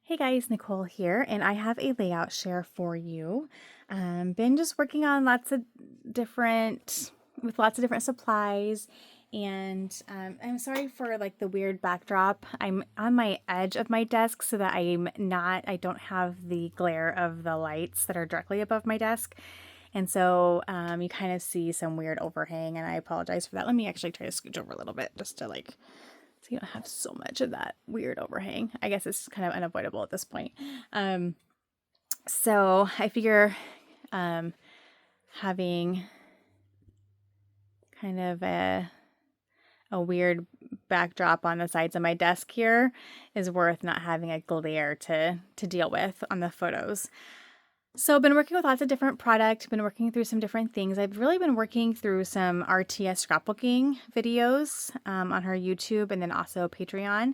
Hey guys, Nicole here, and I have a layout share for you. Been just working on lots of different supplies, and I'm sorry for like the weird backdrop. I'm on my edge of my desk so that I don't have the glare of the lights that are directly above my desk. And so you kind of see some weird overhang, and I apologize for that. Let me actually try to scooch over a little bit just to so you don't have so much of that weird overhang. I guess it's kind of unavoidable at this point. Um, so I figure um, having kind of a weird backdrop on the sides of my desk here is worth not having a glare to deal with on the photos. So I've been working with lots of different product, been working through some different things. I've really been working through some RTS scrapbooking videos on her YouTube and then also Patreon,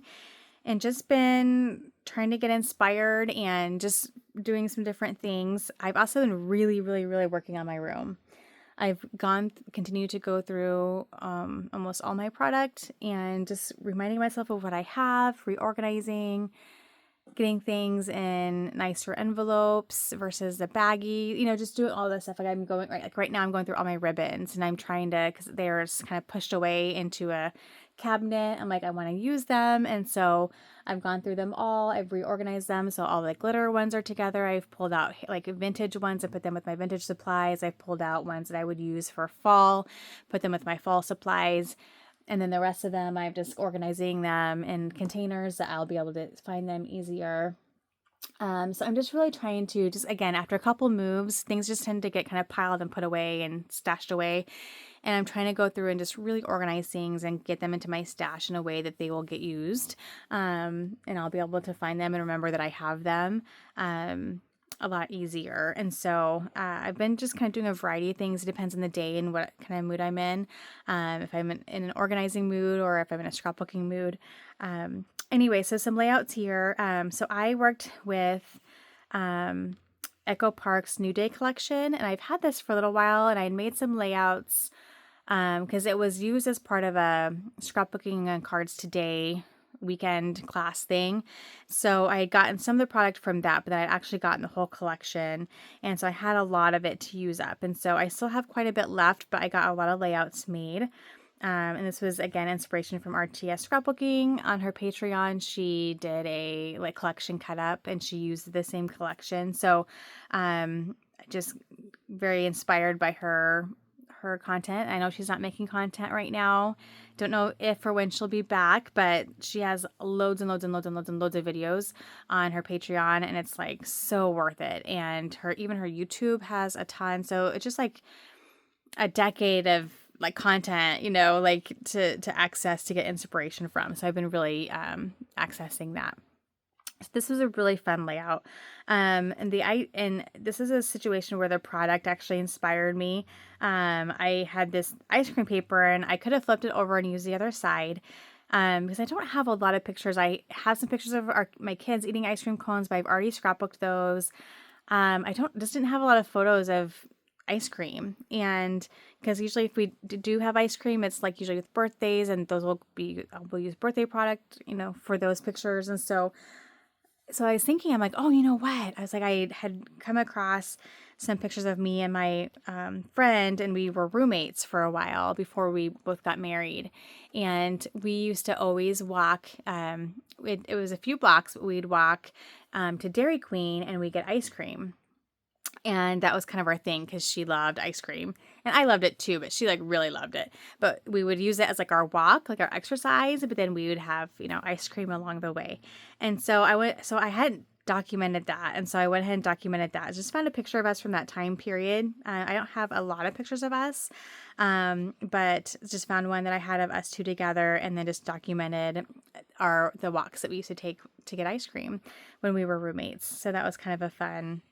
and just been trying to get inspired and just doing some different things. I've also been really working on my room. I've continued to go through almost all my product and just reminding myself of what I have, reorganizing, getting things in nicer envelopes versus a baggie, just doing all this stuff. Like I'm going right now, I'm going through all my ribbons and I'm trying to, because they're kind of pushed away into a cabinet. I'm like, I want to use them. And so I've gone through them all. I've reorganized them. So all the glitter ones are together. I've pulled out like vintage ones and put them with my vintage supplies. I've pulled out ones that I would use for fall, put them with my fall supplies. And then the rest of them, I'm just organizing them in containers that I'll be able to find them easier. So I'm just really trying to again, after a couple moves, things just tend to get kind of piled and put away and stashed away. And I'm trying to go through and just really organize things and get them into my stash in a way that they will get used. And I'll be able to find them and remember that I have them. A lot easier. And so I've been just kind of doing a variety of things. It depends on the day and what kind of mood I'm in. If I'm in an organizing mood or if I'm in a scrapbooking mood. Anyway, so some layouts here. So I worked with Echo Park's New Day collection, and I've had this for a little while, and I had made some layouts because it was used as part of a scrapbooking and cards today weekend class thing. So I had gotten some of the product from that, but then I'd actually gotten the whole collection. And so I had a lot of it to use up. And so I still have quite a bit left, but I got a lot of layouts made. And this was again inspiration from RTS scrapbooking. On her Patreon, she did a collection cut up and she used the same collection. So just very inspired by her content. I know she's not making content right now. Don't know if or when she'll be back, but she has loads and loads and loads and loads and loads of videos on her Patreon, and it's like so worth it. And even her YouTube has a ton. So it's just like a decade of content, to access, to get inspiration from. So I've been really accessing that. This was a really fun layout. And this is a situation where the product actually inspired me. I had this ice cream paper and I could have flipped it over and used the other side. Because I don't have a lot of pictures. I have some pictures of my kids eating ice cream cones, but I've already scrapbooked those. I didn't have a lot of photos of ice cream, and because usually if we do have ice cream, it's like usually with birthdays, and we'll use birthday product, for those pictures. And so I was thinking, I'm like, oh, you know what? I was like, I had come across some pictures of me and my friend, and we were roommates for a while before we both got married. And we used to always walk, it was a few blocks, but we'd walk to Dairy Queen and we'd get ice cream. And that was kind of our thing because she loved ice cream. And I loved it too, but she really loved it. But we would use it as our walk, our exercise, but then we would have, ice cream along the way. And so I hadn't documented that. And so I went ahead and documented that. I just found a picture of us from that time period. I don't have a lot of pictures of us, but just found one that I had of us two together and then just documented the walks that we used to take to get ice cream when we were roommates. So that was kind of a fun.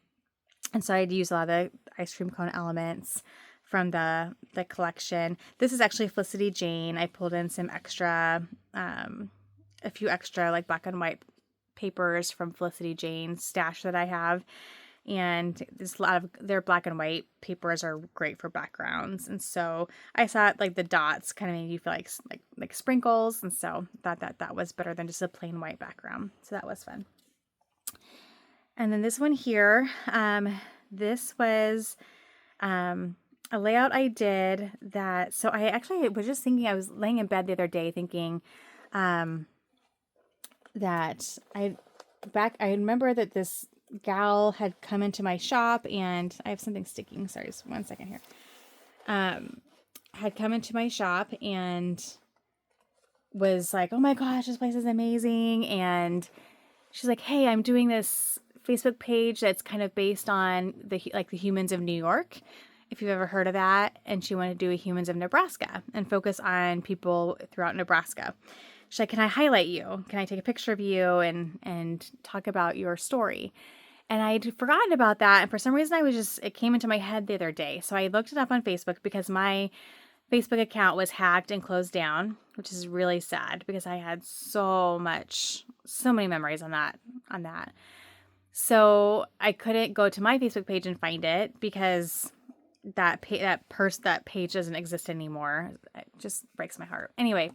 And so I'd use a lot of the ice cream cone elements from the collection. This is actually Felicity Jane. I pulled in some extra, a few extra black and white papers from Felicity Jane's stash that I have. And there's a lot of their black and white papers are great for backgrounds. And so I thought the dots kind of made you feel like sprinkles. And so thought that was better than just a plain white background. So that was fun. And then this one here, this was a layout I did that. So I actually was just thinking, I was laying in bed the other day thinking that I remember that this gal had come into my shop, and I have something sticking. Sorry, just 1 second here. Had come into my shop and was like, "Oh my gosh, this place is amazing." And she's like, "Hey, I'm doing this Facebook page that's kind of based on the Humans of New York, if you've ever heard of that." And she wanted to do a Humans of Nebraska and focus on people throughout Nebraska. She's like, "Can I highlight you? Can I take a picture of you and talk about your story?" And I'd forgotten about that. And for some reason, it came into my head the other day. So I looked it up on Facebook because my Facebook account was hacked and closed down, which is really sad because I had so many memories on that. So I couldn't go to my Facebook page and find it because that page doesn't exist anymore. It just breaks my heart. Anyway,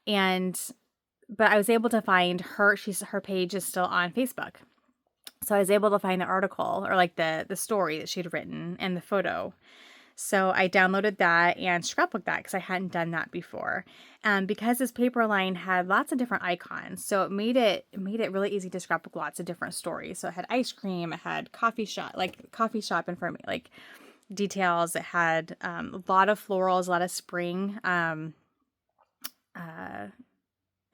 but I was able to find her. Her page is still on Facebook. So I was able to find the article, or like the story that she'd written and the photo. So I downloaded that and scrapbooked that because I hadn't done that before. Because this paper line had lots of different icons, so it made it really easy to scrapbook lots of different stories. So it had ice cream, it had coffee shop information, like details. It had a lot of florals, a lot of spring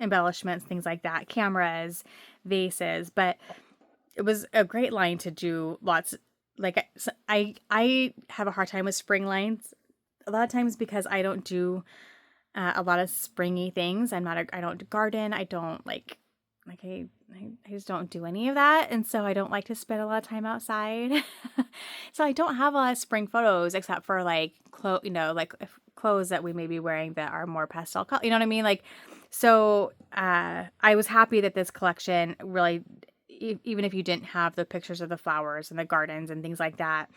embellishments, things like that, cameras, vases. But it was a great line to do lots. Like I have a hard time with spring lines a lot of times because I don't do a lot of springy things. I don't garden. I don't I just don't do any of that. And so I don't like to spend a lot of time outside. So I don't have a lot of spring photos except for clothes that we may be wearing that are more pastel color. You know what I mean? So I was happy that this collection really, even if you didn't have the pictures of the flowers and the gardens and things like that,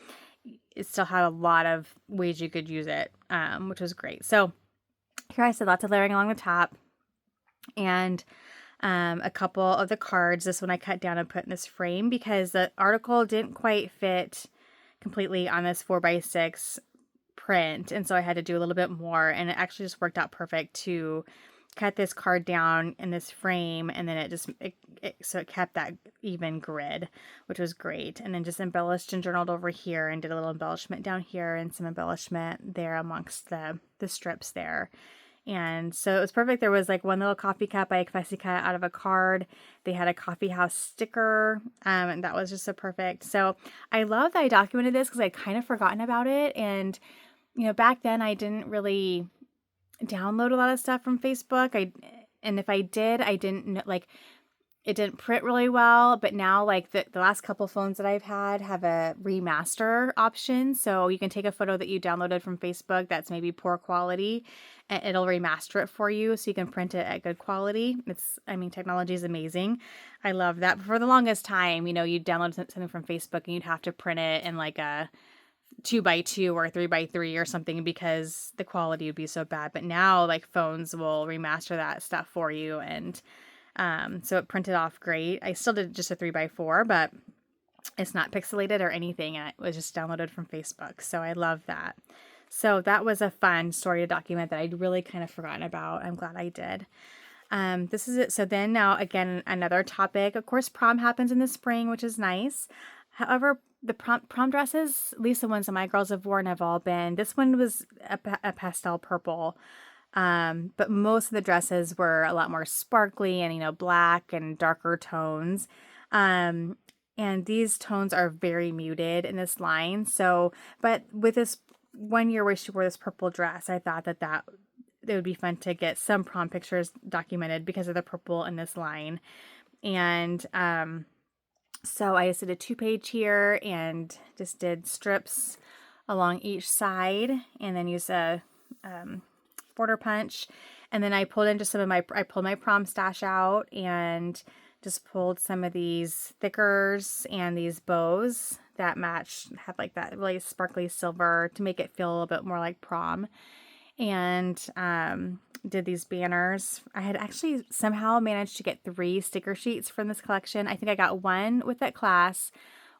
it still had a lot of ways you could use it, which was great. So here I said lots of layering along the top, and a couple of the cards. This one I cut down and put in this frame because the article didn't quite fit completely on this 4x6 print, and so I had to do a little bit more, and it actually just worked out perfect to cut this card down in this frame, and then so it kept that even grid, which was great. And then just embellished and journaled over here and did a little embellishment down here and some embellishment there amongst the strips there. And so it was perfect. There was like one little coffee cup I fussy cut out of a card. They had a coffee house sticker, and that was just so perfect. So I love that I documented this because I'd kind of forgotten about it. And, back then I didn't really download a lot of stuff from Facebook. And if I did, I didn't know, it didn't print really well. But now, the last couple phones that I've had have a remaster option. So you can take a photo that you downloaded from Facebook that's maybe poor quality, and it'll remaster it for you so you can print it at good quality. Technology is amazing. I love that. But for the longest time, you'd download something from Facebook and you'd have to print it in like a 2x2 or 3x3 or something because the quality would be so bad. But now phones will remaster that stuff for you, and so it printed off great. I still did just a 3x4, but it's not pixelated or anything, and it was just downloaded from Facebook. So I love that. So that was a fun story to document that I'd really kind of forgotten about. I'm glad I did. This is it. So then now again, another topic. Of course, prom happens in the spring, which is nice. However, the prom dresses, at least the ones that my girls have worn, have all been. This one was a pastel purple, but most of the dresses were a lot more sparkly and black and darker tones. And these tones are very muted in this line. So, but with this one year where she wore this purple dress, I thought that it would be fun to get some prom pictures documented because of the purple in this line. And so I just did a 2-page here and just did strips along each side, and then used a border punch. And then I pulled my prom stash out and just pulled some of these thickers and these bows that had that really sparkly silver to make it feel a little bit more like prom. and did these banners. I had actually somehow managed to get 3 sticker sheets from this collection. I think I got one with that class,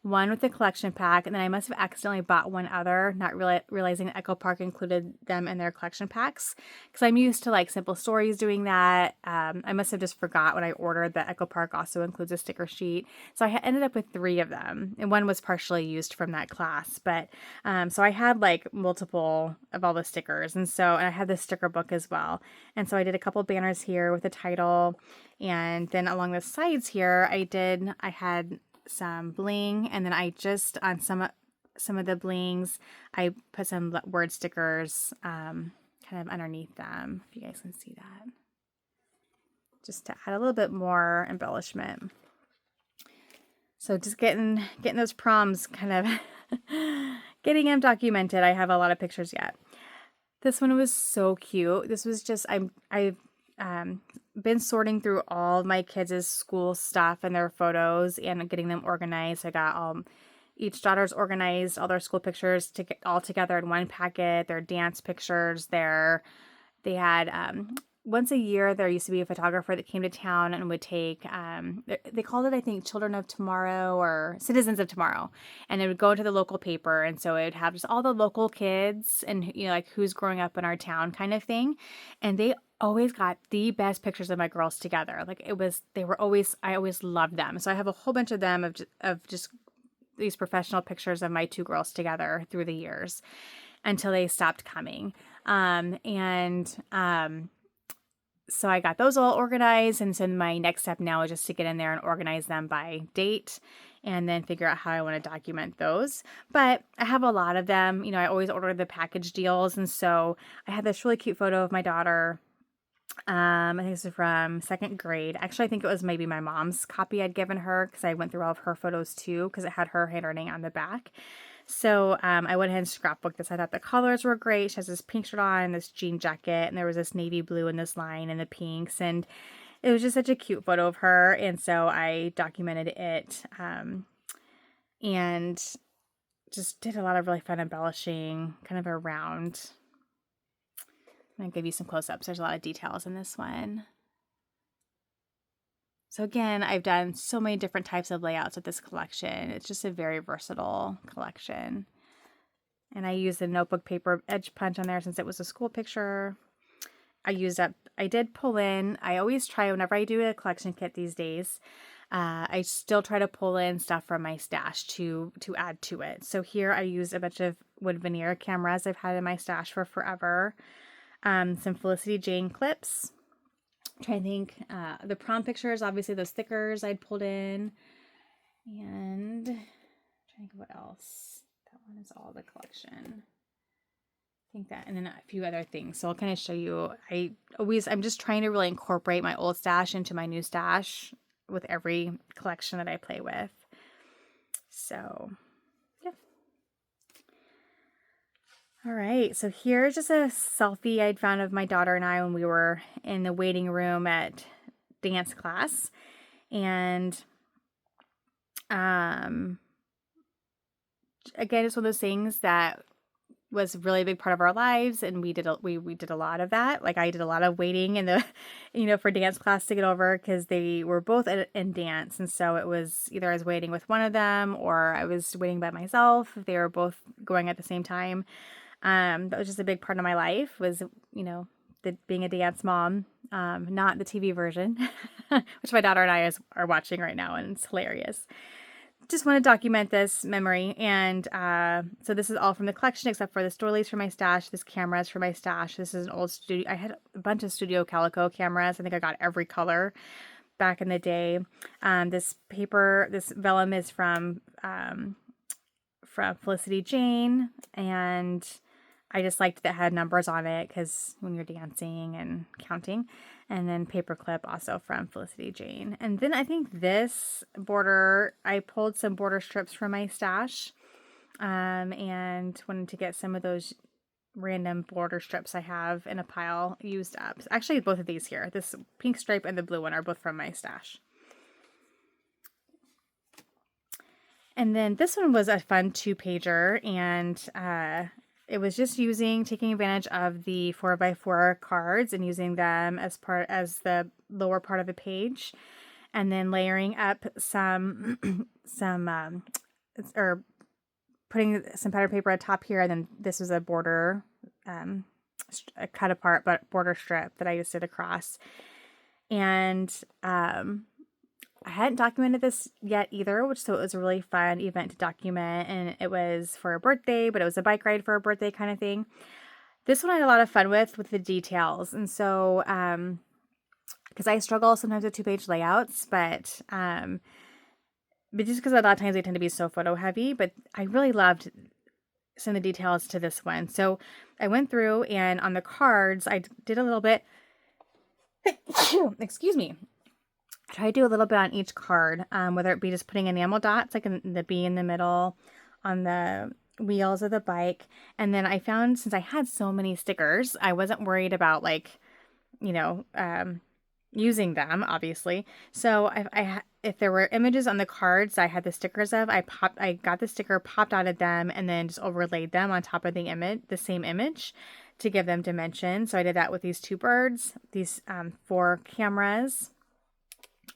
one with the collection pack, and then I must have accidentally bought one other, not realizing Echo Park included them in their collection packs, because I'm used to like Simple Stories doing that. I must have just forgot when I ordered that Echo Park also includes a sticker sheet. So I ended up with 3 of them, and one was partially used from that class. But so I had like multiple of all the stickers, and I had this sticker book as well. And so I did a couple banners here with the title, and then along the sides here, I had some bling, and then I just on some of the blings I put some word stickers kind of underneath them, if you guys can see that, just to add a little bit more embellishment. So just getting those proms kind of getting them documented. I have a lot of pictures yet. This one was so cute. This was just I've been sorting through all of my kids' school stuff and their photos and getting them organized. I got each daughter's organized, all their school pictures to get all together in one packet, their dance pictures, they had once a year there used to be a photographer that came to town and would take they called it, I think, Children of Tomorrow or Citizens of Tomorrow, and it would go to the local paper, and so it would have just all the local kids and like who's growing up in our town kind of thing, and they always got the best pictures of my girls together. Like I always loved them. So I have a whole bunch of them of just these professional pictures of my 2 girls together through the years until they stopped coming. So I got those all organized, and so my next step now is just to get in there and organize them by date and then figure out how I want to document those. But I have a lot of them. I always order the package deals, and so I had this really cute photo of my daughter. I think this is from 2nd grade. Actually, I think it was maybe my mom's copy I'd given her, because I went through all of her photos too, because it had her handwriting on the back. So I went ahead and scrapbooked this. I thought the colors were great. She has this pink shirt on, this jean jacket, and there was this navy blue in this line and the pinks, and it was just such a cute photo of her. And so I documented it and just did a lot of really fun embellishing kind of around. I'm going to give you some close-ups. There's a lot of details in this one. So again, I've done so many different types of layouts with this collection. It's just a very versatile collection. And I used the notebook paper edge punch on there since it was a school picture. I did pull in, I always try whenever I do a collection kit these days, I still try to pull in stuff from my stash to add to it. So here I used a bunch of wood veneer cameras I've had in my stash for forever. Some Felicity Jane clips. I'm trying to think, the prom pictures, obviously those stickers I'd pulled in, and I'm trying to think what else. That one is all the collection. I think that, and then a few other things. So I'll kind of show you. I'm just trying to really incorporate my old stash into my new stash with every collection that I play with. So yeah. All right, so here's just a selfie I'd found of my daughter and I when we were in the waiting room at dance class. And again, it's one of those things that was a really big part of our lives, and we did a lot of that. Like I did a lot of waiting in the for dance class to get over, because they were both in dance, and so it was either I was waiting with one of them or I was waiting by myself if they were both going at the same time. That was just a big part of my life, was, being a dance mom, not the TV version, which my daughter and I are watching right now, and it's hilarious. Just want to document this memory. And so this is all from the collection, except for the doilies for my stash. This camera is for my stash. This is an old studio. I had a bunch of Studio Calico cameras. I think I got every color back in the day. This vellum is from Felicity Jane, and I just liked that it had numbers on it, because when you're dancing and counting. And then paperclip also from Felicity Jane. And then I think this border, I pulled some border strips from my stash, and wanted to get some of those random border strips I have in a pile used up. Actually, both of these here, this pink stripe and the blue one, are both from my stash. And then this one was a fun 2-pager, and it was just taking advantage of the 4x4 cards and using them as the lower part of the page, and then layering up or putting some pattern paper on top here. And then this was a border, a cut apart, but border strip that I just did across. And, I hadn't documented this yet either, so it was a really fun event to document, and it was for a birthday, but it was a bike ride for a birthday kind of thing. This one I had a lot of fun with the details, and so, because I struggle sometimes with 2-page layouts, but just because a lot of times they tend to be so photo heavy, but I really loved some of the details to this one. So I went through, and on the cards, I did a little bit, excuse me, try to do a little bit on each card, whether it be just putting enamel dots, like in the B in the middle on the wheels of the bike. And then I found, since I had so many stickers, I wasn't worried about using them, obviously. So if there were images on the cards I had the stickers of, I got the sticker, popped out of them, and then just overlaid them on top of the same image to give them dimension. So I did that with these 2 birds, these 4 cameras,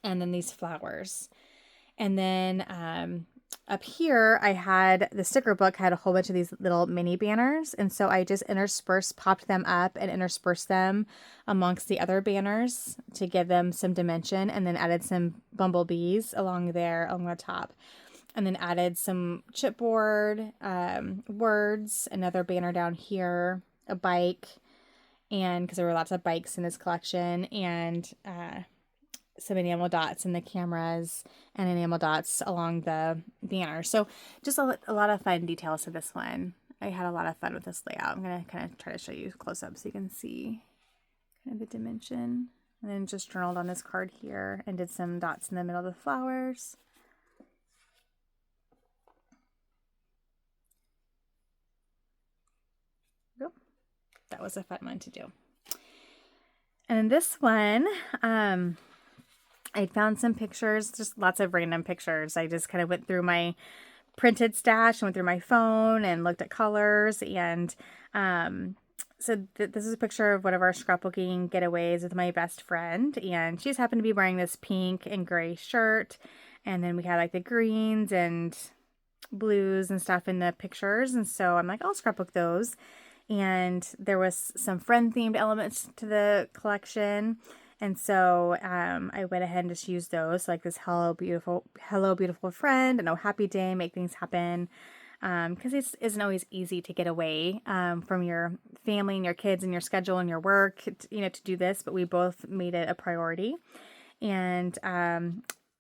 and then these flowers. And then up here, I had the sticker book had a whole bunch of these little mini banners. And so I just popped them up and interspersed them amongst the other banners to give them some dimension, and then added some bumblebees along the top. And then added some chipboard, words, another banner down here, a bike, and because there were lots of bikes in this collection, and some enamel dots in the cameras and enamel dots along the banner. So just a lot of fun details to this one. I had a lot of fun with this layout. I'm going to kind of try to show you close up so you can see kind of the dimension. And then just journaled on this card here and did some dots in the middle of the flowers. Yep. That was a fun one to do. And then this one, I found some pictures, just lots of random pictures. I just kind of went through my printed stash and went through my phone and looked at colors. And this is a picture of one of our scrapbooking getaways with my best friend. And she's happened to be wearing this pink and gray shirt. And then we had like the greens and blues and stuff in the pictures. And so I'm like, I'll scrapbook those. And there was some friend-themed elements to the collection. And so I went ahead and just used those, like this hello beautiful friend, and oh happy day, make things happen. Because it isn't always easy to get away from your family and your kids and your schedule and your work, to do this. But we both made it a priority. And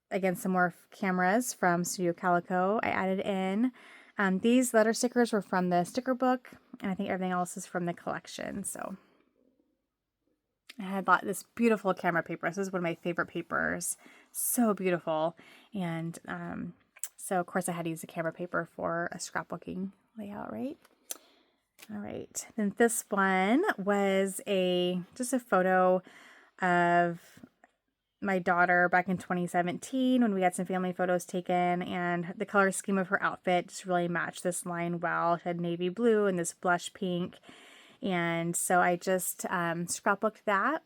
again, some more cameras from Studio Calico I added in. These letter stickers were from the sticker book, and I think everything else is from the collection. So I had bought this beautiful camera paper. This is one of my favorite papers. So beautiful. And so, of course, I had to use the camera paper for a scrapbooking layout, right? All right. Then this one was just a photo of my daughter back in 2017 when we had some family photos taken, and the color scheme of her outfit just really matched this line well. She had navy blue and this blush pink. And so I just scrapbooked that.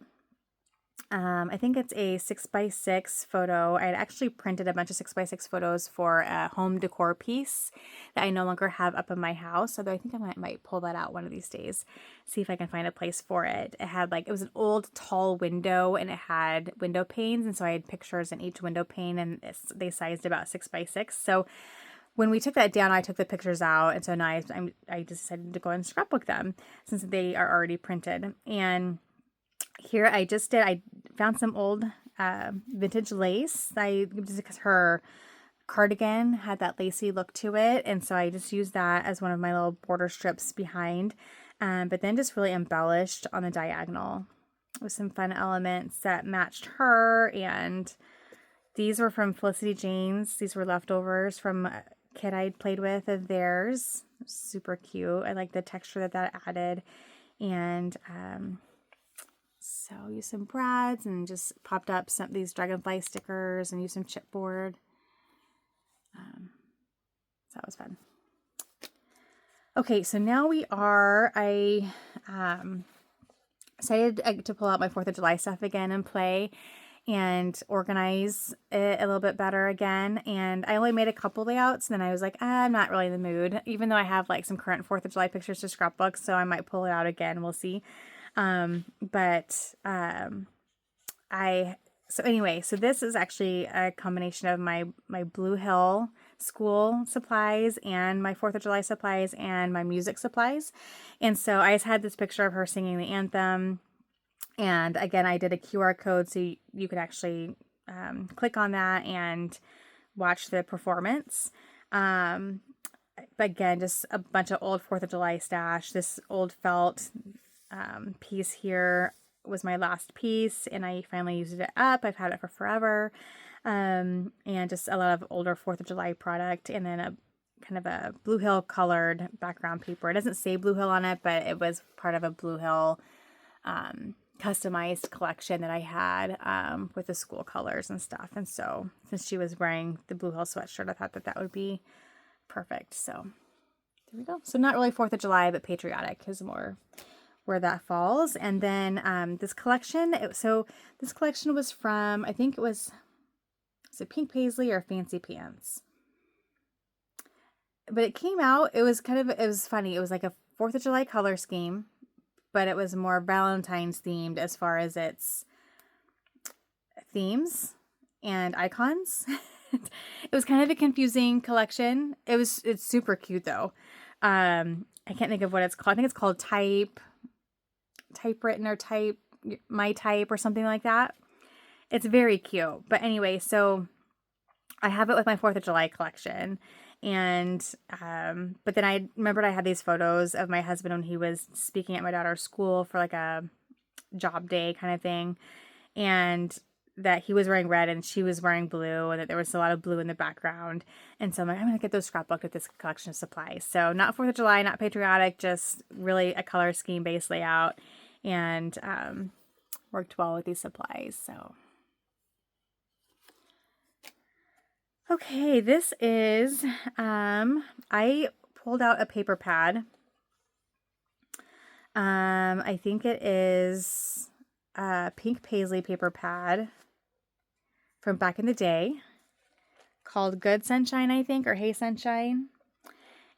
I think it's a 6x6 photo. I had actually printed a bunch of 6x6 photos for a home decor piece that I no longer have up in my house. Although I think I might pull that out one of these days, see if I can find a place for it. It was an old tall window, and it had window panes. And so I had pictures in each window pane, and they sized about 6x6. So when we took that down, I took the pictures out. And so now I decided to go and scrapbook them since they are already printed. And here I found some old vintage lace. Just because her cardigan had that lacy look to it, and so I just used that as one of my little border strips behind, but then just really embellished on the diagonal with some fun elements that matched her. And these were from Felicity Jane's. These were leftovers from a kid I'd played with of theirs. Super cute. I like the texture that added. And so used some brads and just popped up some of these dragonfly stickers and used some chipboard. So that was fun. Okay, so now I decided to pull out my 4th of July stuff again and play and organize it a little bit better again. And I only made a couple layouts, and then I was like, I'm not really in the mood, even though I have like some current 4th of July pictures to scrapbook, so I might pull it out again. We'll see. But I so anyway, so this is actually a combination of my Blue Hill school supplies and my 4th of July supplies and my music supplies. And so I just had this picture of her singing the anthem. And again, I did a QR code so you could actually click on that and watch the performance. But again, just a bunch of old 4th of July stash. This old felt piece here was my last piece, and I finally used it up. I've had it for forever. And just a lot of older 4th of July product, and then a kind of a Blue Hill colored background paper. It doesn't say Blue Hill on it, but it was part of a Blue Hill customized collection that I had with the school colors and stuff. And so since she was wearing the Blue Hill sweatshirt, I thought that that would be perfect. So there we go. So not really 4th of July, but patriotic is more where that falls. And then this collection, this collection was from, I think was it Pink Paisley or Fancy Pants? But it came out, it was funny. It was like a 4th of July color scheme, but it was more Valentine's themed as far as its themes and icons. It was kind of a confusing collection. It's super cute though. I can't think of what it's called. I think it's called Typewritten or My Type or something like that. It's very cute. But anyway, so I have it with my 4th of July collection. And, but then I remembered I had these photos of my husband when he was speaking at my daughter's school for like a job day kind of thing. And that he was wearing red and she was wearing blue, and that there was a lot of blue in the background. And so I'm like, I'm going to get those scrapbooked with this collection of supplies. So not 4th of July, not patriotic, just really a color scheme based layout, and worked well with these supplies. So okay, this is, I pulled out a paper pad. I think it is a Pink Paisley paper pad from back in the day called Good Sunshine, I think, or Hey Sunshine.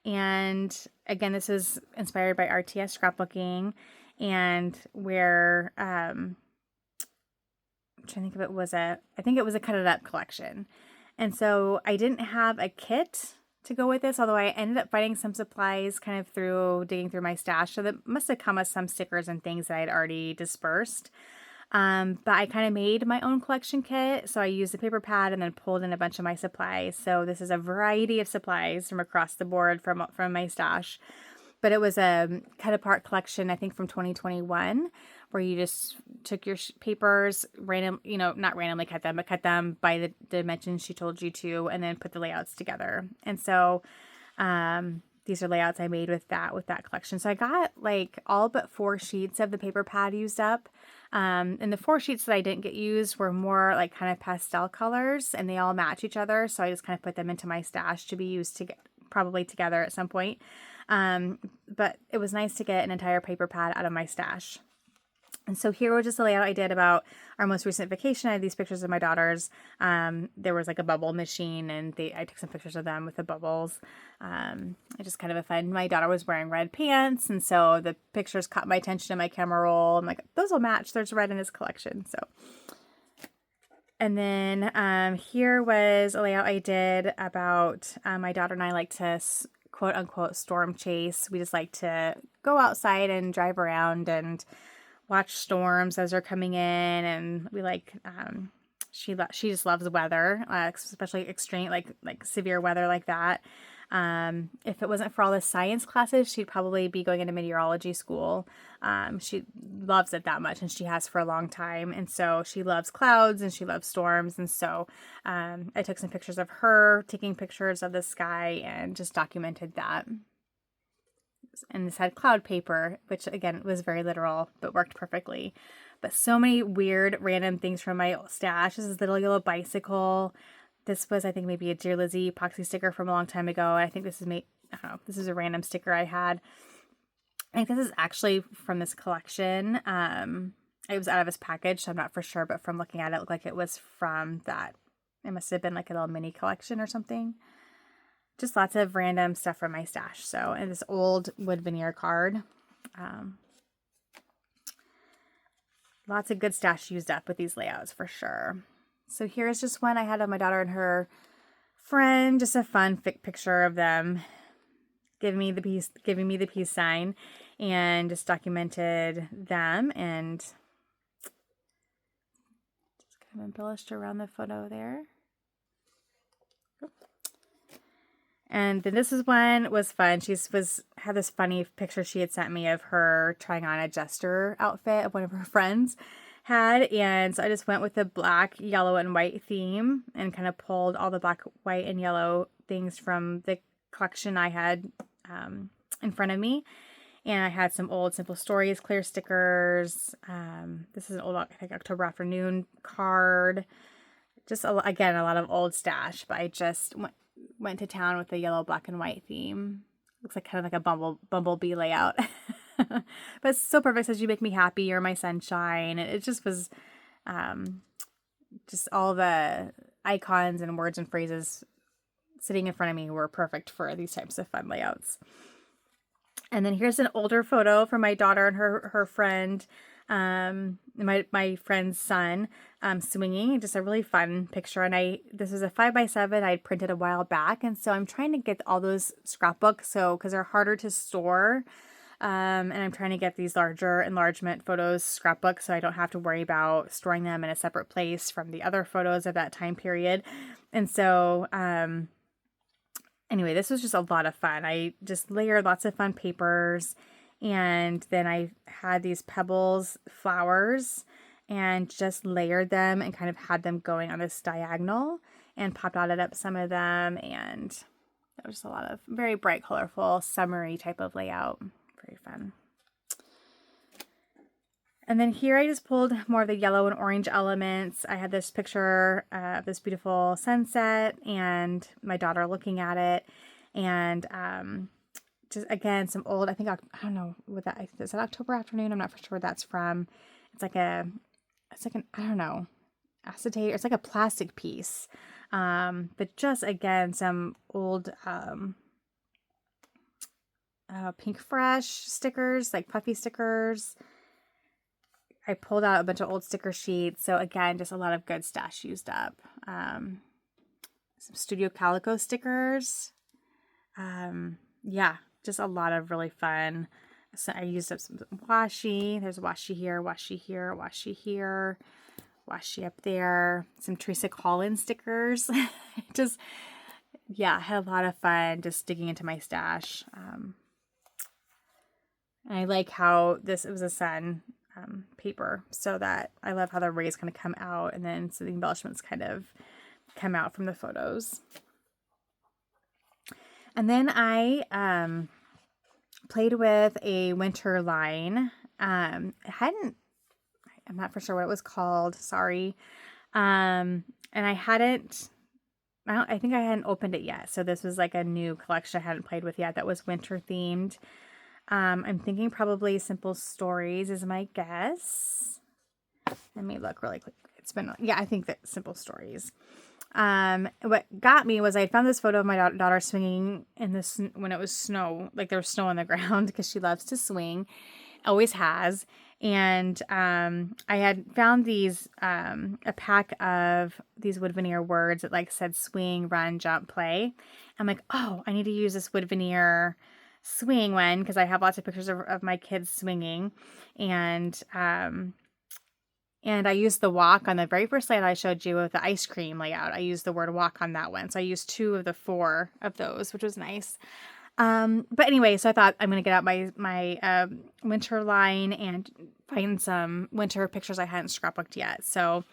And again, this is inspired by RTS scrapbooking, and where, I'm trying to think if it was I think it was a cut it up collection. And so I didn't have a kit to go with this, although I ended up finding some supplies kind of digging through my stash. So that must have come with some stickers and things that I'd already dispersed. But I kind of made my own collection kit. So I used the paper pad and then pulled in a bunch of my supplies. So this is a variety of supplies from across the board from my stash. But it was a cut apart collection, I think from 2021, where you just took your papers, not randomly cut them, but cut them by the dimensions she told you to, and then put the layouts together. And so these are layouts I made with that collection. So I got like all but 4 sheets of the paper pad used up. And the 4 sheets that I didn't get used were more like kind of pastel colors, and they all match each other. So I just kind of put them into my stash to be used probably together at some point. But it was nice to get an entire paper pad out of my stash. And so here was just a layout I did about our most recent vacation. I had these pictures of my daughters. There was like a bubble machine, and I took some pictures of them with the bubbles. It just kind of a fun. My daughter was wearing red pants, and so the pictures caught my attention in my camera roll. I'm like, those will match. There's red in this collection. So, and then here was a layout I did about my daughter and I like to quote unquote storm chase. We just like to go outside and drive around and watch storms as they're coming in, and we like she just loves weather, especially extreme like severe weather like that. If it wasn't for all the science classes, she'd probably be going into meteorology school. She loves it that much, and she has for a long time. And so she loves clouds and she loves storms. And so I took some pictures of her taking pictures of the sky and just documented that. And this had cloud paper, which again was very literal, but worked perfectly. But so many weird random things from my stash. This is little yellow bicycle. This was, I think, maybe a Dear Lizzie epoxy sticker from a long time ago. I think this is I don't know, this is a random sticker I had. I think this is actually from this collection. It was out of his package, so I'm not for sure, but from looking at it, it looked like it was from that. It must have been like a little mini collection or something. Just lots of random stuff from my stash. So, and this old wood veneer card. Lots of good stash used up with these layouts for sure. So here's just one I had of my daughter and her friend. Just a fun picture of them giving me the peace sign, and just documented them and just kind of embellished around the photo there. And then this is one was fun. Had this funny picture she had sent me of her trying on a jester outfit of one of her friends had. And so I just went with the black, yellow, and white theme and kind of pulled all the black, white, and yellow things from the collection I had in front of me. And I had some old Simple Stories clear stickers. This is an old, I think, October Afternoon card. Just, again, a lot of old stash. But I just went to town with the yellow, black, and white theme. Looks like kind of like a bumblebee layout. But it's so perfect. It says, "You make me happy. You're my sunshine." And it just was just all the icons and words and phrases sitting in front of me were perfect for these types of fun layouts. And then here's an older photo from my daughter and her friend, my friend's son, swinging. Just a really fun picture. And this was a 5x7 I'd printed a while back. And so I'm trying to get all those scrapbooks, because they're harder to store. And I'm trying to get these larger enlargement photos scrapbooks so I don't have to worry about storing them in a separate place from the other photos of that time period. And so, anyway, this was just a lot of fun. I just layered lots of fun papers, and then I had these pebbles flowers and just layered them and kind of had them going on this diagonal and pop dotted up some of them. And that was just a lot of very bright, colorful, summery type of layout. Very fun. And then here I just pulled more of the yellow and orange elements. I had this picture of this beautiful sunset and my daughter looking at it. And just, again, some old, I don't know what that is. That October Afternoon? I'm not for sure where that's from. It's like I don't know, acetate. It's like a plastic piece. But just, again, some old Pink Fresh stickers, like puffy stickers. I pulled out a bunch of old sticker sheets. So again, just a lot of good stash used up. Some Studio Calico stickers. Yeah, just a lot of really fun. So I used up some washi. There's washi here, washi here, washi here, washi up there. Some Teresa Collins stickers. Just, yeah, I had a lot of fun just digging into my stash. And I like how it was a sun paper, so that I love how the rays kind of come out, and then so the embellishments kind of come out from the photos. And then I played with a winter line. I'm not for sure what it was called. Sorry. And I think I hadn't opened it yet. So this was like a new collection I hadn't played with yet that was winter themed. I'm thinking probably Simple Stories is my guess. Let me look really quick. I think that Simple Stories. What got me was I found this photo of my daughter swinging in this when it was snow, like there was snow on the ground, because she loves to swing, always has. And I had found these a pack of these wood veneer words that like said swing, run, jump, play. I'm like, oh, I need to use this wood veneer swing one, because I have lots of pictures of my kids swinging. And I used the walk on the very first slide I showed you with the ice cream layout. I used the word walk on that one. So I used 2 of the 4 of those, which was nice. But anyway, so I thought I'm going to get out my winter line and find some winter pictures I hadn't scrapbooked yet. So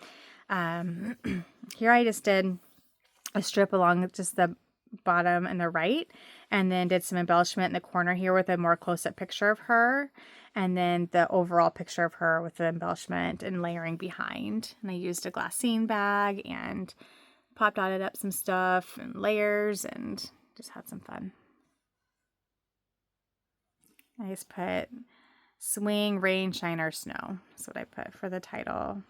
here I just did a strip along just the bottom and the right, and then did some embellishment in the corner here with a more close-up picture of her, and then the overall picture of her with the embellishment and layering behind. And I used a glassine bag and pop dotted up some stuff and layers and just had some fun. I just put swing, rain, shine, or snow. That's what I put for the title.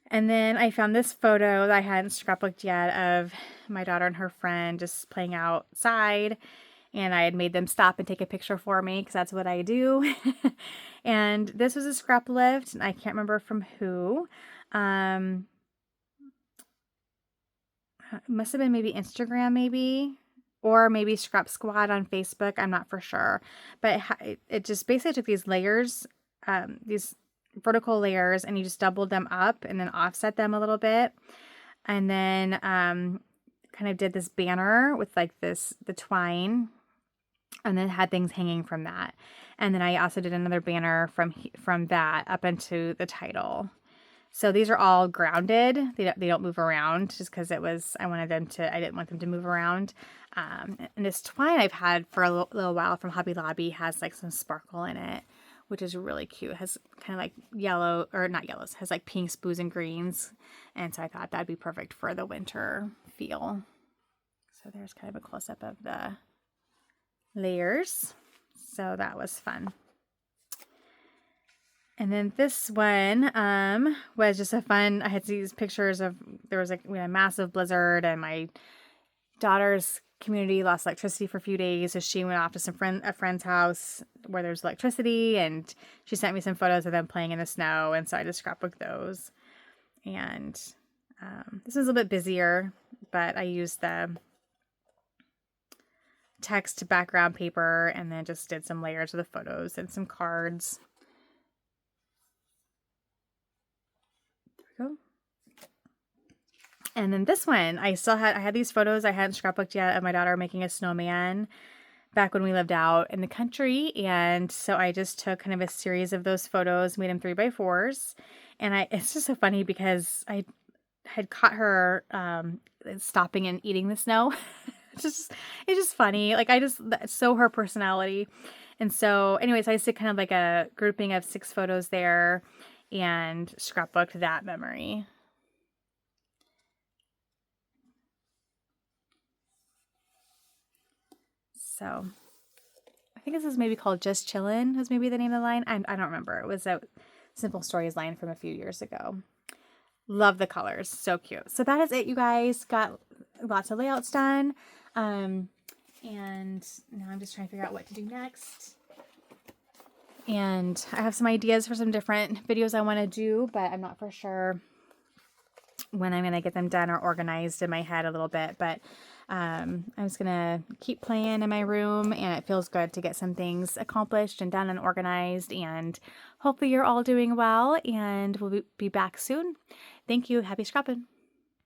And then I found this photo that I hadn't scrapbooked yet of my daughter and her friend just playing outside. And I had made them stop and take a picture for me because that's what I do. And this was a scrap lift, and I can't remember from who. It must have been maybe Instagram, maybe, or maybe Scrap Squad on Facebook. I'm not for sure. But it just basically took these layers, these vertical layers, and you just doubled them up and then offset them a little bit. And then kind of did this banner with like the twine, and then had things hanging from that. And then I also did another banner from that up into the title. So these are all grounded. They don't move around just because I didn't want them to move around. And this twine I've had for a little while from Hobby Lobby has like some sparkle in it, which is really cute. It has kind of like yellow, or not yellows, has like pinks, blues, and greens. And so I thought that'd be perfect for the winter feel. So there's kind of a close-up of the layers. So that was fun. And then this one was just I had these pictures of, we had a massive blizzard, and my daughter's community lost electricity for a few days. So she went off to a friend's house where there's electricity, and she sent me some photos of them playing in the snow. And so I just scrapbooked those. And this was a little bit busier, but I used the text background paper and then just did some layers of the photos and some cards. Go. And then this one, I had these photos I hadn't scrapbooked yet of my daughter making a snowman back when we lived out in the country. And so I just took kind of a series of those photos, made them 3x4s. And it's just so funny because I had caught her stopping and eating the snow. It's just funny. Like that's so her personality. And so anyways, I just did kind of like a grouping of 6 photos there and scrapbooked that memory. So I think this is maybe called Just Chillin' was maybe the name of the line. I don't remember. It was a Simple Stories line from a few years ago. Love the colors. So cute. So that is it, you guys. Got lots of layouts done. And now I'm just trying to figure out what to do next. And I have some ideas for some different videos I want to do, but I'm not for sure when I'm going to get them done or organized in my head a little bit. But I'm just going to keep playing in my room, and it feels good to get some things accomplished and done and organized. And hopefully you're all doing well, and we'll be back soon. Thank you. Happy scrapping.